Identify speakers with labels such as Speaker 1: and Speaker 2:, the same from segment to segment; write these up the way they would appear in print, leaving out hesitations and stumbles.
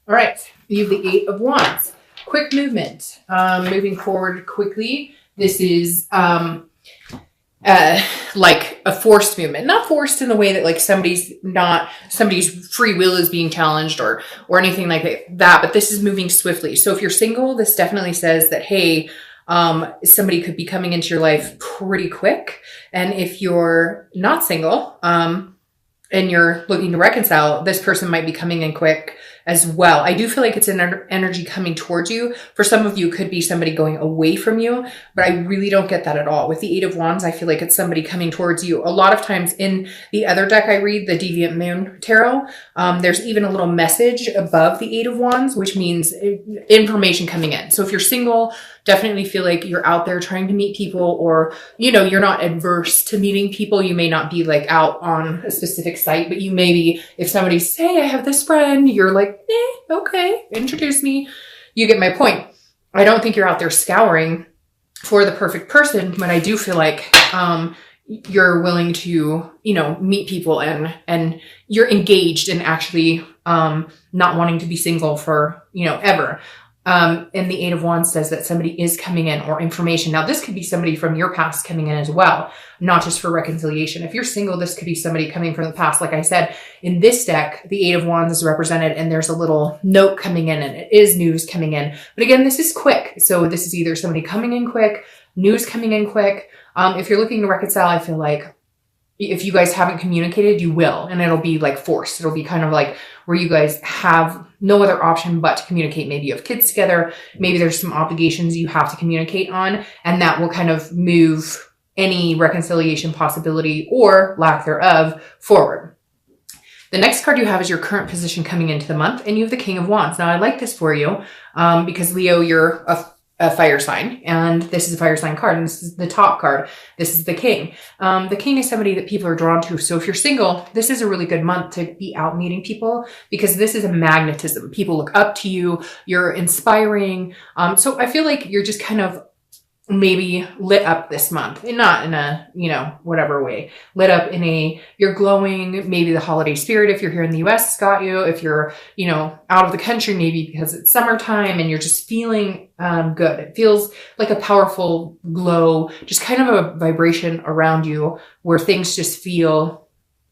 Speaker 1: All right. You have the Eight of Wands. Quick movement. Moving forward quickly. This is like a forced movement. Not forced in the way that like somebody's free will is being challenged or anything like that, but this is moving swiftly. So if you're single, this definitely says that, hey, somebody could be coming into your life pretty quick. And if you're not single, and you're looking to reconcile, this person might be coming in quick as well. I do feel like it's an energy coming towards you. For some of you, it could be somebody going away from you, but I really don't get that at all. With the Eight of Wands, I feel like it's somebody coming towards you. A lot of times in the other deck I read, the Deviant Moon Tarot, there's even a little message above the Eight of Wands, which means information coming in. So if you're single, definitely feel like you're out there trying to meet people, or, you know, you're not adverse to meeting people. You may not be like out on a specific site, but you may be, if somebody say, I have this friend, you're like, okay, introduce me. You get my point. I don't think you're out there scouring for the perfect person, but I do feel like, you're willing to, you know, meet people and you're engaged in actually, not wanting to be single for, you know, ever. And the Eight of Wands says that somebody is coming in, or information. Now, this could be somebody from your past coming in as well, not just for reconciliation. If you're single, this could be somebody coming from the past. Like I said, in this deck, the Eight of Wands is represented and there's a little note coming in and it is news coming in. But again, this is quick. So this is either somebody coming in quick, news coming in quick. If you're looking to reconcile, I feel like if you guys haven't communicated, you will, and it'll be like forced. It'll be kind of like where you guys have no other option but to communicate. Maybe you have kids together. Maybe there's some obligations you have to communicate on, and that will kind of move any reconciliation possibility or lack thereof forward. The next card you have is your current position coming into the month, and you have the King of Wands. Now, I like this for you because Leo, you're a fire sign, and this is a fire sign card, and this is the top card. This is the King. The King is somebody that people are drawn to. So if you're single, this is a really good month to be out meeting people, because this is a magnetism. People look up to you. You're inspiring. So I feel like you're just kind of maybe lit up this month, and not in a, you know, whatever way, lit up in a, you're glowing. Maybe the holiday spirit, if you're here in the US, has got you. If you're, you know, out of the country, maybe because it's summertime and you're just feeling good. It feels like a powerful glow, just kind of a vibration around you where things just feel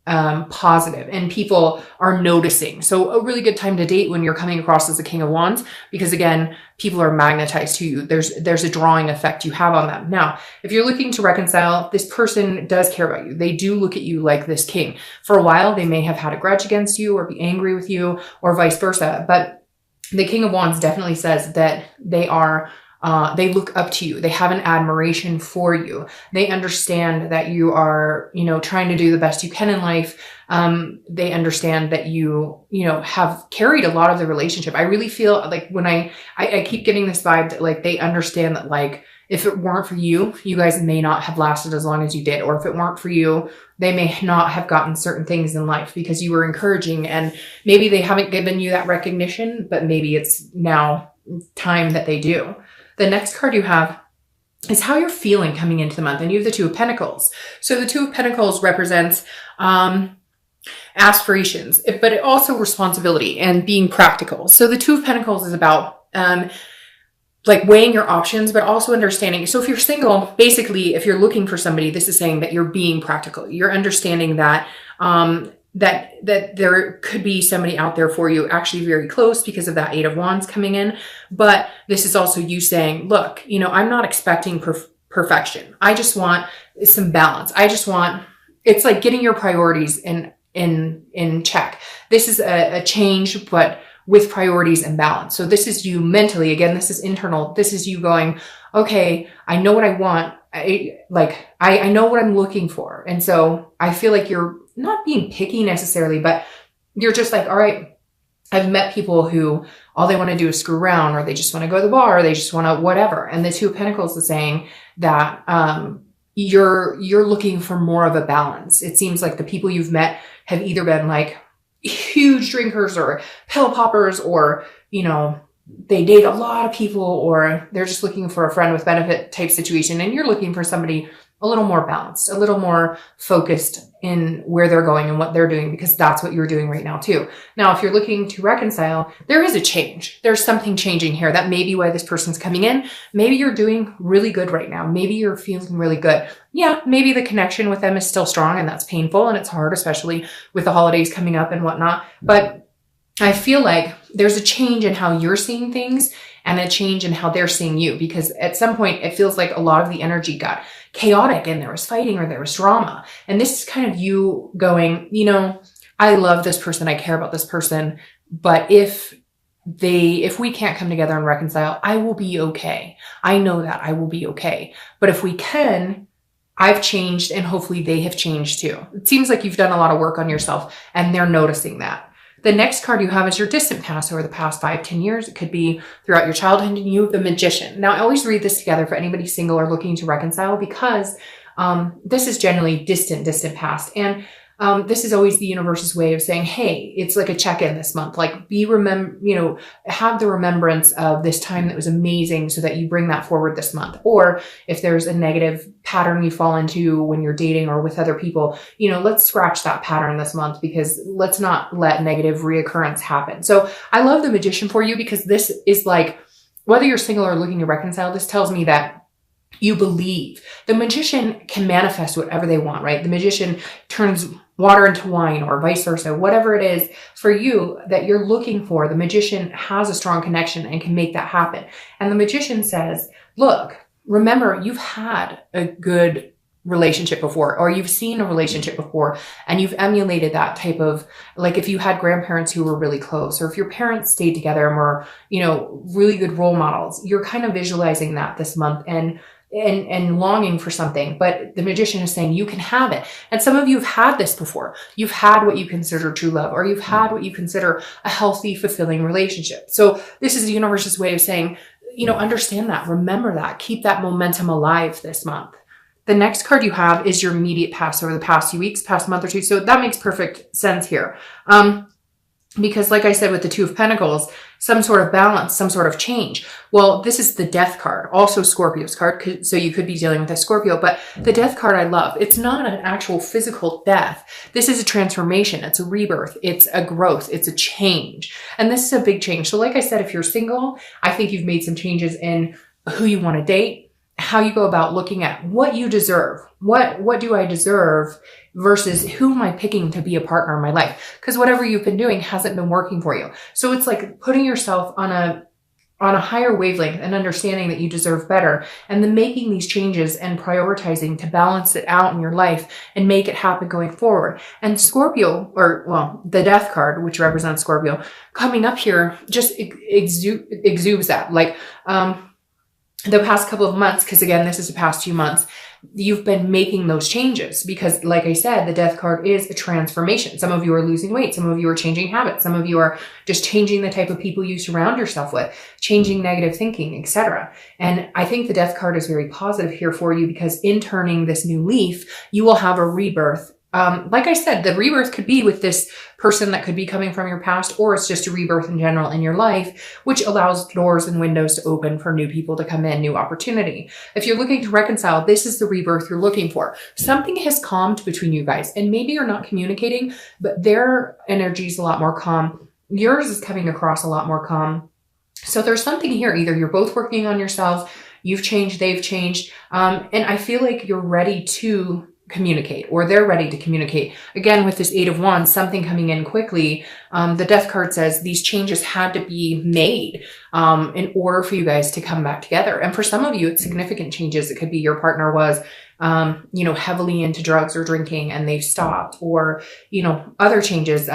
Speaker 1: positive and people are noticing. So a really good time to date when you're coming across as a King of Wands, because again, people are magnetized to you. There's a drawing effect you have on them. Now, if you're looking to reconcile, this person does care about you. They do look at you like this king. For a while, they may have had a grudge against you or be angry with you or vice versa. But the King of Wands definitely says that they are they look up to you. They have an admiration for you. They understand that you are, you know, trying to do the best you can in life. They understand that you know, have carried a lot of the relationship. I really feel like when I keep getting this vibe that like they understand that like if it weren't for you, you guys may not have lasted as long as you did. Or if it weren't for you, they may not have gotten certain things in life because you were encouraging, and maybe they haven't given you that recognition, but maybe it's now time that they do. The next card you have is how you're feeling coming into the month. And you have the Two of Pentacles. So the Two of Pentacles represents aspirations, but it also responsibility and being practical. So the Two of Pentacles is about like weighing your options, but also understanding. So if you're single, basically, if you're looking for somebody, this is saying that you're being practical. You're understanding that that there could be somebody out there for you, actually very close because of that Eight of Wands coming in. But this is also you saying, look, you know, I'm not expecting perfection. I just want some balance. I just want, it's like getting your priorities in check. This is a change, but with priorities and balance. So this is you mentally, again, this is internal. This is you going, okay, I know what I want. I know what I'm looking for. And so I feel like you're not being picky necessarily, but you're just like, all right, I've met people who all they want to do is screw around, or they just want to go to the bar, or they just want to whatever. And the Two of Pentacles is saying that you're looking for more of a balance. It seems like the people you've met have either been like huge drinkers or pill poppers, or, you know, they date a lot of people, or they're just looking for a friend with benefit type situation. And you're looking for somebody a little more balanced, a little more focused in where they're going and what they're doing, because that's what you're doing right now too. Now, if you're looking to reconcile, there is a change. There's something changing here. That may be why this person's coming in. Maybe you're doing really good right now. Maybe you're feeling really good. Yeah, maybe the connection with them is still strong, and that's painful and it's hard, especially with the holidays coming up and whatnot. But I feel like there's a change in how you're seeing things and a change in how they're seeing you, because at some point it feels like a lot of the energy got chaotic and there was fighting or there was drama. And this is kind of you going, I love this person, I care about this person, but if we can't come together and reconcile, I will be okay. I know that I will be okay. But if we can, I've changed and hopefully they have changed too. It seems like you've done a lot of work on yourself and they're noticing that. The next card you have is your distant past over the past 5-10 years. It could be throughout your childhood, and you have the Magician. Now, I always read this together for anybody single or looking to reconcile, because this is generally distant past. And this is always the universe's way of saying, hey, it's like a check-in this month. Like have the remembrance of this time that was amazing so that you bring that forward this month. Or if there's a negative pattern you fall into when you're dating or with other people, let's scratch that pattern this month, because let's not let negative reoccurrence happen. So I love the Magician for you, because this is like, whether you're single or looking to reconcile, this tells me that you believe. The Magician can manifest whatever they want, right? The Magician turns water into wine or vice versa. Whatever it is for you that you're looking for, the Magician has a strong connection and can make that happen. And the Magician says, look, remember, you've had a good relationship before, or you've seen a relationship before, and you've emulated that type of, like, if you had grandparents who were really close, or if your parents stayed together and were, really good role models, you're kind of visualizing that this month and longing for something. But the Magician is saying you can have it. And some of you have had this before. You've had what you consider true love, or you've had what you consider a healthy, fulfilling relationship. So this is the universe's way of saying, understand that, remember that, keep that momentum alive this month. The next card you have is your immediate past over the past few weeks, past month or two. So that makes perfect sense here. Because like I said, with the Two of Pentacles, some sort of balance, some sort of change. Well, this is the Death card, also Scorpio's card. So you could be dealing with a Scorpio, but the Death card I love. It's not an actual physical death. This is a transformation. It's a rebirth. It's a growth. It's a change. And this is a big change. So like I said, if you're single, I think you've made some changes in who you want to date, how you go about looking at what you deserve. What do I deserve versus who am I picking to be a partner in my life? Because whatever you've been doing hasn't been working for you. So it's like putting yourself on a higher wavelength and understanding that you deserve better, and then making these changes and prioritizing to balance it out in your life and make it happen going forward. And Scorpio, the Death card, which represents Scorpio, coming up here just exudes that. Like, the past couple of months, because again, this is the past 2 months, you've been making those changes, because like I said, the Death card is a transformation. Some of you are losing weight. Some of you are changing habits. Some of you are just changing the type of people you surround yourself with, changing negative thinking, etc. And I think the Death card is very positive here for you, because in turning this new leaf, you will have a rebirth. Like I said, the rebirth could be with this person that could be coming from your past, or it's just a rebirth in general in your life, which allows doors and windows to open for new people to come in, new opportunity. If you're looking to reconcile, this is the rebirth you're looking for. Something has calmed between you guys, and maybe you're not communicating, but their energy is a lot more calm. Yours is coming across a lot more calm. So there's something here. Either you're both working on yourselves, you've changed, they've changed, and I feel like you're ready to communicate, or they're ready to communicate. Again, with this Eight of Wands, something coming in quickly. The Death card says these changes had to be made in order for you guys to come back together. And for some of you, it's significant changes. It could be your partner was, heavily into drugs or drinking and they've stopped, or, other changes,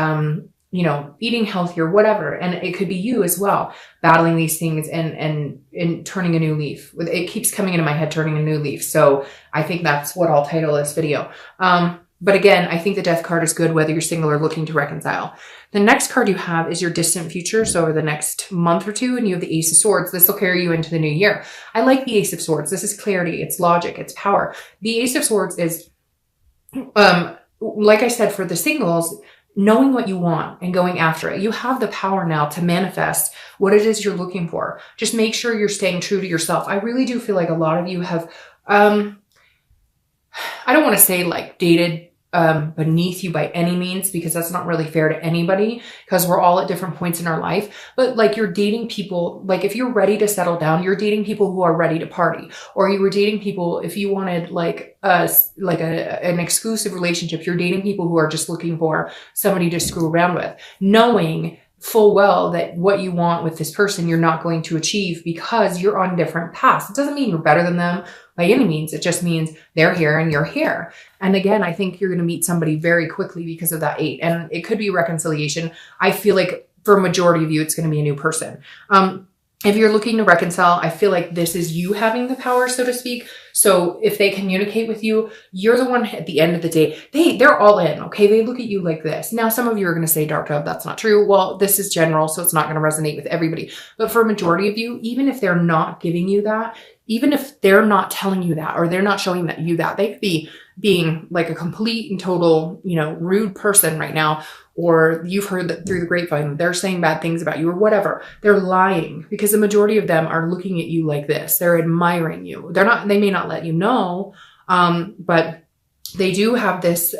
Speaker 1: eating healthier, whatever. And it could be you as well, battling these things and turning a new leaf. It keeps coming into my head, turning a new leaf. So I think that's what I'll title this video. But again, I think the Death card is good whether you're single or looking to reconcile. The next card you have is your distant future. So over the next month or two, and you have the Ace of Swords. This will carry you into the new year. I like the Ace of Swords. This is clarity. It's logic. It's power. The Ace of Swords is, like I said, for the singles, knowing what you want and going after it. You have the power now to manifest what it is you're looking for. Just make sure you're staying true to yourself. I really do feel like a lot of you have, I don't want to say like dated beneath you by any means, because that's not really fair to anybody, because we're all at different points in our life. But like, you're dating people, like if you're ready to settle down, you're dating people who are ready to party, or you were dating people, if you wanted like an exclusive relationship, you're dating people who are just looking for somebody to screw around with, knowing full well that what you want with this person, you're not going to achieve because you're on different paths. It doesn't mean you're better than them by any means. It just means they're here and you're here. And again, I think you're going to meet somebody very quickly because of that 8. And it could be reconciliation. I feel like for a majority of you, it's going to be a new person. If you're looking to reconcile, I feel like this is you having the power, so to speak. So if they communicate with you, you're the one at the end of the day. They're all in, okay? They look at you like this. Now, some of you are going to say, Dark Dove, that's not true. Well, this is general, so it's not going to resonate with everybody. But for a majority of you, even if they're not giving you that, even if they're not telling you that, or they're not showing you that, they could be being like a complete and total, rude person right now, or you've heard that through the grapevine, they're saying bad things about you or whatever. They're lying, because the majority of them are looking at you like this. They're admiring you. They may not let you know, but they do have this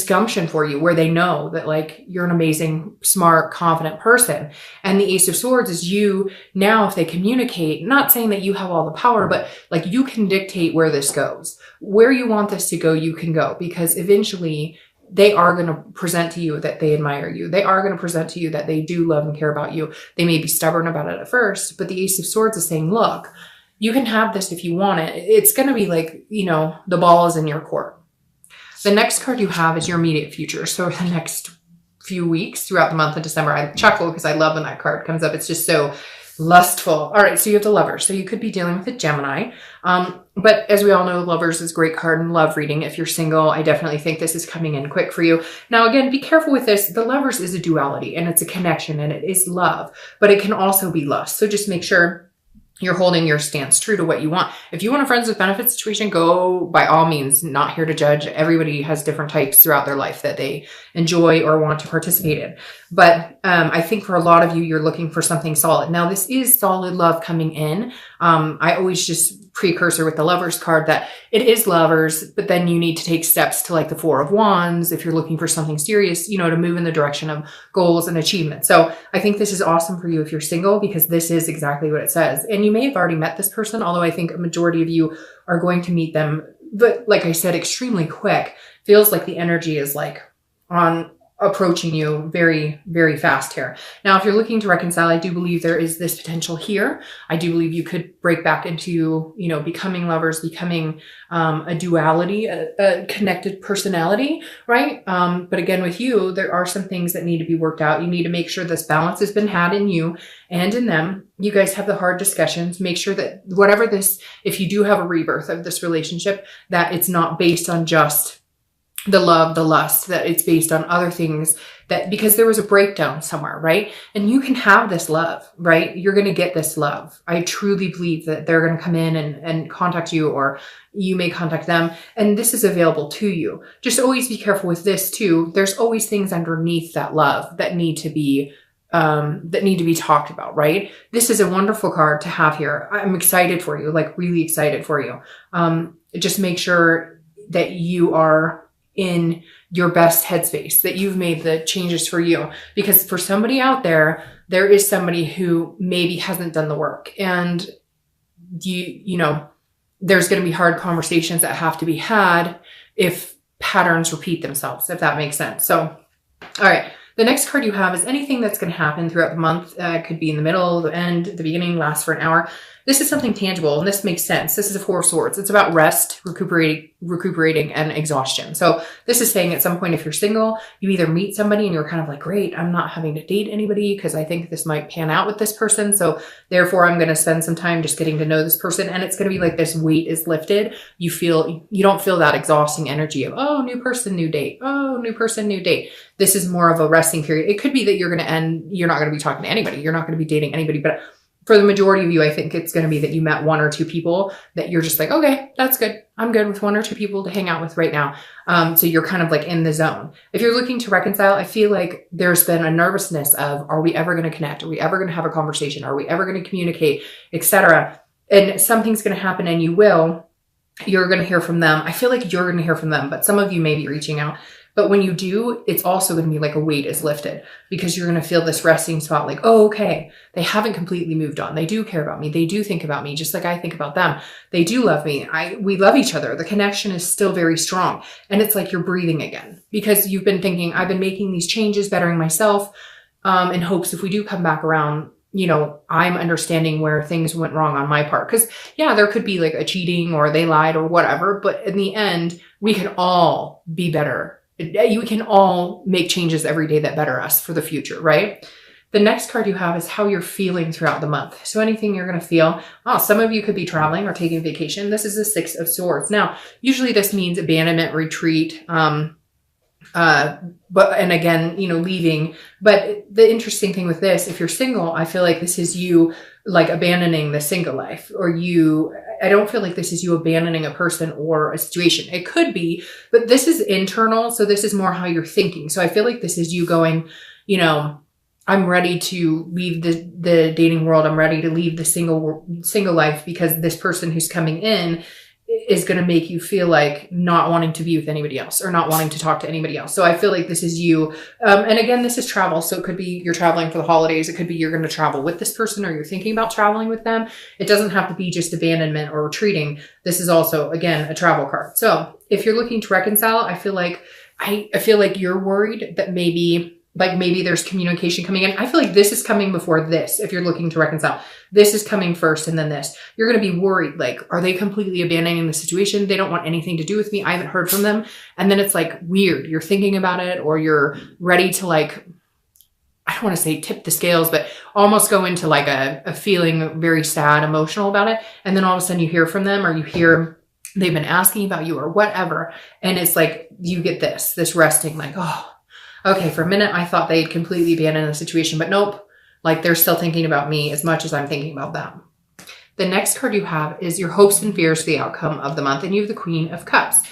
Speaker 1: gumption for you, where they know that like you're an amazing, smart, confident person. And the Ace of Swords is you now, if they communicate, not saying that you have all the power, but like you can dictate where this goes. Where you want this to go, you can go, because eventually they are going to present to you that they admire you. They are going to present to you that they do love and care about you. They may be stubborn about it at first, but the Ace of Swords is saying, look, you can have this if you want it. It's going to be like, the ball is in your court. The next card you have is your immediate future. So the next few weeks throughout the month of December, I chuckle because I love when that card comes up. It's just so lustful. All right, so you have the Lovers. So you could be dealing with a Gemini. But as we all know, Lovers is a great card in love reading. If you're single, I definitely think this is coming in quick for you. Now, again, be careful with this. The Lovers is a duality, and it's a connection, and it is love, but it can also be lust. So just make sure you're holding your stance true to what you want. If you want a friends with benefits situation, go by all means. Not here to judge. Everybody has different types throughout their life that they enjoy or want to participate in. But I think for a lot of you, you're looking for something solid. Now, this is solid love coming in. I always just precursor with the Lovers card that it is lovers, but then you need to take steps to like the 4 of Wands if you're looking for something serious, to move in the direction of goals and achievement. So I think this is awesome for you if you're single, because this is exactly what it says. And you may have already met this person, although I think a majority of you are going to meet them, but like I said, extremely quick. Feels like the energy is like on approaching you very, very fast here. Now, if you're looking to reconcile, I do believe there is this potential here. I do believe you could break back into, becoming lovers, becoming a duality, a connected personality, right? But again, with you, there are some things that need to be worked out. You need to make sure this balance has been had in you and in them. You guys have the hard discussions. Make sure that if you do have a rebirth of this relationship, that it's not based on just the love, the lust, that it's based on other things, that because there was a breakdown somewhere, right? And you can have this love, right? You're going to get this love. I truly believe that they're going to come in and contact you, or you may contact them, and this is available to you. Just always be careful with this too. There's always things underneath that love that need to be talked about, right? This is a wonderful card to have here. I'm excited for you, like really excited for you. Just make sure that you are in your best headspace, that you've made the changes for you, because for somebody out there, there is somebody who maybe hasn't done the work, and there's going to be hard conversations that have to be had if patterns repeat themselves, if that makes sense. So, all right. The next card you have is anything that's going to happen throughout the month. It could be in the middle, the end, the beginning, last for an hour. This is something tangible, and this makes sense. This is a 4 of Swords. It's about rest, recuperating, and exhaustion. So this is saying at some point, if you're single, you either meet somebody and you're kind of like, great, I'm not having to date anybody because I think this might pan out with this person. So therefore, I'm going to spend some time just getting to know this person. And it's going to be like this weight is lifted. You don't feel that exhausting energy of, oh, new person, new date. Oh, new person, new date. This is more of a resting period. It could be that you're not going to be talking to anybody. You're not going to be dating anybody, but for the majority of you, I think it's going to be that you met 1 or 2 people that you're just like, okay, that's good. I'm good with 1 or 2 people to hang out with right now. So you're kind of like in the zone. If you're looking to reconcile, I feel like there's been a nervousness of, are we ever going to connect? Are we ever going to have a conversation? Are we ever going to communicate, etc.? And something's going to happen, and you will. You're going to hear from them. I feel like you're going to hear from them, but some of you may be reaching out. But when you do, it's also going to be like a weight is lifted, because you're going to feel this resting spot like, oh, okay, they haven't completely moved on. They do care about me. They do think about me just like I think about them. They do love me. We love each other. The connection is still very strong. And it's like you're breathing again, because you've been thinking, I've been making these changes, bettering myself, in hopes if we do come back around, you know, I'm understanding where things went wrong on my part. Because yeah, there could be like a cheating or they lied or whatever, but in the end, we can all be better. You can all make changes every day that better us for the future, right? The next card you have is how you're feeling throughout the month. So anything you're going to feel. Oh, some of you could be traveling or taking vacation. This is the Six of Swords. Now, usually this means abandonment, retreat, and again, you know, leaving. But the interesting thing with this, if you're single, I feel like this is you like abandoning the single life, or I don't feel like this is you abandoning a person or a situation. It could be, but this is internal. So this is more how you're thinking. So I feel like this is you going, you know, I'm ready to leave the dating world. I'm ready to leave the single life, because this person who's coming in is going to make you feel like not wanting to be with anybody else or not wanting to talk to anybody else. So I feel like this is you. And again, this is travel. So it could be you're traveling for the holidays. It could be you're going to travel with this person, or you're thinking about traveling with them. It doesn't have to be just abandonment or retreating. This is also, again, a travel card. So if you're looking to reconcile, I feel like you're worried that maybe there's communication coming in. I feel like this is coming before this. If you're looking to reconcile, this is coming first and then this. You're going to be worried. Like, are they completely abandoning the situation? They don't want anything to do with me. I haven't heard from them. And then it's like weird. You're thinking about it, or you're ready to like, I don't want to say tip the scales, but almost go into like a feeling very sad, emotional about it. And then all of a sudden you hear from them, or you hear they've been asking about you or whatever. And it's like, you get this resting, like, oh, okay, for a minute, I thought they'd completely abandoned the situation, but nope. Like, they're still thinking about me as much as I'm thinking about them. The next card you have is your hopes and fears for the outcome of the month. And you have the Queen of Cups.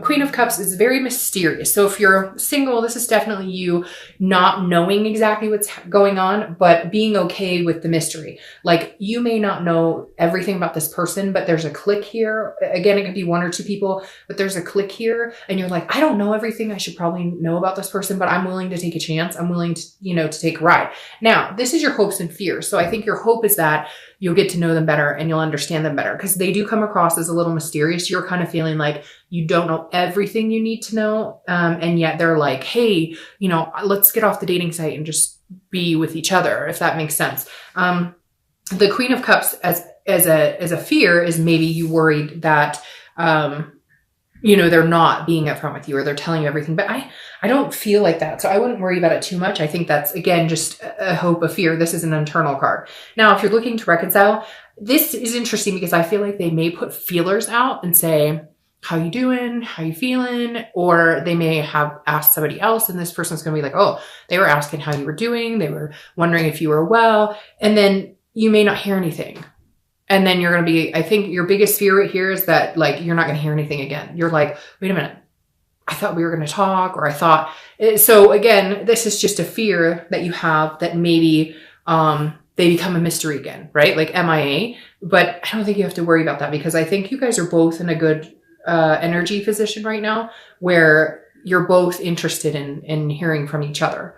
Speaker 1: Queen of Cups is very mysterious. So if you're single, this is definitely you not knowing exactly what's going on, but being okay with the mystery. Like, you may not know everything about this person, but there's a click here. Again, it could be one or two people, but there's a click here. And you're like, I don't know everything I should probably know about this person, but I'm willing to take a chance. I'm willing to, to take a ride. Now, this is your hopes and fears. So I think your hope is that you'll get to know them better and you'll understand them better, because they do come across as a little mysterious. You're kind of feeling like you don't know everything you need to know. And yet they're like, hey, let's get off the dating site and just be with each other, if that makes sense. The Queen of Cups as a fear is maybe you worried that, they're not being upfront with you, or they're telling you everything. But I don't feel like that. So I wouldn't worry about it too much. I think that's, again, just a hope, a fear. This is an internal card. Now, if you're looking to reconcile, this is interesting because I feel like they may put feelers out and say, how you doing? How you feeling? Or they may have asked somebody else, and this person's going to be like, oh, they were asking how you were doing. They were wondering if you were well. And then you may not hear anything. And then you're going to be, I think your biggest fear right here is that, like, you're not going to hear anything again. You're like, wait a minute, I thought we were going to talk, or I thought, so again, this is just a fear that you have that maybe, they become a mystery again, right? Like MIA, but I don't think you have to worry about that, because I think you guys are both in a good, energy position right now where you're both interested in hearing from each other.